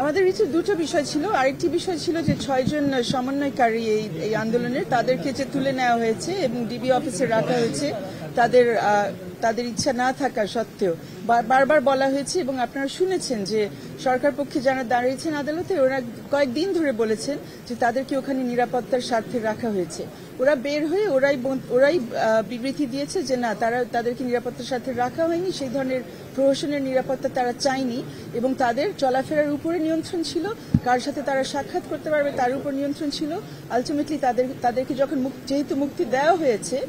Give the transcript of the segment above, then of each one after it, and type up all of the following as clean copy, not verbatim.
আমাদের নিচে দুটো বিষয় ছিল। আরেকটি বিষয় ছিল যে 6 জন সমন্বয়কারী এই আন্দোলনের তাদেরকে যে তুলে নেওয়া হয়েছে এবং ডিবি অফিসে রাখা হয়েছে তাদের ইচ্ছা না থাকা সত্ত্বেও বারবার বলা হয়েছে এবং আপনারা শুনেছেন যে সরকার পক্ষে যারা দাঁড়িয়েছেন আদালতে ওরা কয়েকদিন ধরে বলেছেন যে তাদেরকে ওখানে নিরাপত্তার স্বার্থে রাখা হয়েছে। ওরা বের হয়ে ওরাই বিবৃতি দিয়েছে যে না, তাদেরকে নিরাপত্তার স্বার্থে রাখা হয়নি, সেই ধরনের প্রহসনের নিরাপত্তা তারা চায়নি এবং তাদের চলাফেরার উপরে নিয়ন্ত্রণ ছিল, কার সাথে তারা সাক্ষাৎ করতে পারবে তার উপর নিয়ন্ত্রণ ছিল। আলটিমেটলি তাদেরকে যখন যেহেতু মুক্তি দেওয়া হয়েছে,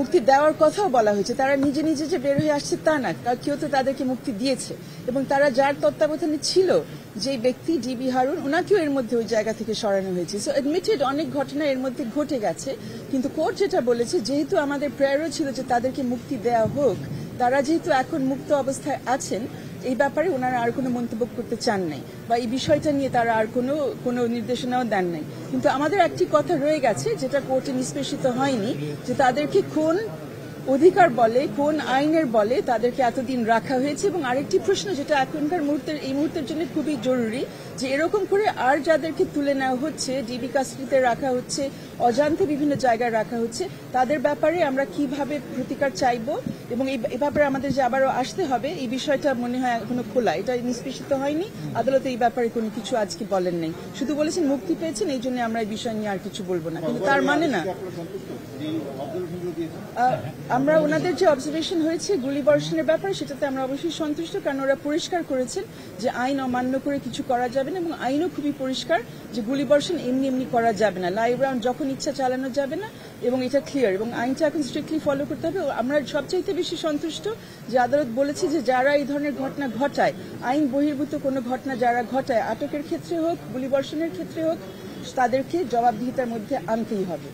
মুক্তি দেওয়ার কথাও বলা হয়েছে, তারা নিজে নিজে যে বের হয়ে আসছে তা না, কেউ তো তাদেরকে মুক্তি দিয়েছে এবং তারা যার তত্ত্বাবধানে ছিল যে ব্যক্তি ডিবি হারুন, ওনাকেও এর মধ্যে ওই জায়গা থেকে সরানো হয়েছে। সো অ্যাডমিটেড অনেক ঘটনা এর মধ্যে ঘটে গেছে, কিন্তু কোর্ট যেটা বলেছে যেহেতু আমাদের প্রেয়ারও ছিল যে তাদেরকে মুক্তি দেওয়া হোক, তারা যেহেতু এখন মুক্ত অবস্থায় আছেন এই ব্যাপারে ওনারা আর কোনো মন্তব্য করতে চান নাই বা এই বিষয়টা নিয়ে তারা আর কোনো নির্দেশনাও দেন নাই। কিন্তু আমাদের একটি কথা রয়ে গেছে যেটা কোর্টে নিষ্পেষিত হয়নি, যে তাদেরকে কোন অধিকার বলে, কোন আইনের বলে তাদেরকে এতদিন রাখা হয়েছে। এবং আরেকটি প্রশ্ন যেটা এখনকার এই মুহূর্তের জন্য খুবই জরুরি, যে এরকম করে আর যাদেরকে তুলে নেওয়া হচ্ছে, ডিবি কাস্টডিতে রাখা হচ্ছে, অজান্তে বিভিন্ন জায়গায় রাখা হচ্ছে, তাদের ব্যাপারে আমরা কিভাবে প্রতিকার চাইব এবং এই ব্যাপারে আমাদের যে আবারও আসতে হবে, এই বিষয়টা মনে হয় এখনো খোলা, এটা নিষ্পেষিত হয়নি। আদালতে এই ব্যাপারে কোনো কিছু আজকে বলেন নাই, শুধু বলেছেন মুক্তি পেয়েছেন, এই জন্য আমরা এই বিষয় নিয়ে আর কিছু বলবো না। কিন্তু তার মানে না, আমরা ওনাদের যে অবজারভেশন হয়েছে গুলিবর্ষণের ব্যাপারে সেটাতে আমরা অবশ্যই সন্তুষ্ট, কারণ ওরা পরিষ্কার করেছেন যে আইন অমান্য করে কিছু করা যাবে না এবং আইনও খুবই পরিষ্কার যে গুলিবর্ষণ এমনি করা যাবে না, লাইভ রাউন্ড যখন ইচ্ছা চালানো যাবে না এবং এটা ক্লিয়ার এবং আইনটা এখন স্ট্রিক্টলি ফলো করতে হবে। আমরা সবচাইতে বেশি সন্তুষ্ট যে আদালত বলেছে যে যারা এই ধরনের ঘটনা ঘটায়, আইন বহির্ভূত কোনো ঘটনা যারা ঘটায়, আটকের ক্ষেত্রে হোক গুলিবর্ষণের ক্ষেত্রে হোক, তাদেরকে জবাবদিহিতার মধ্যে আনতেই হবে।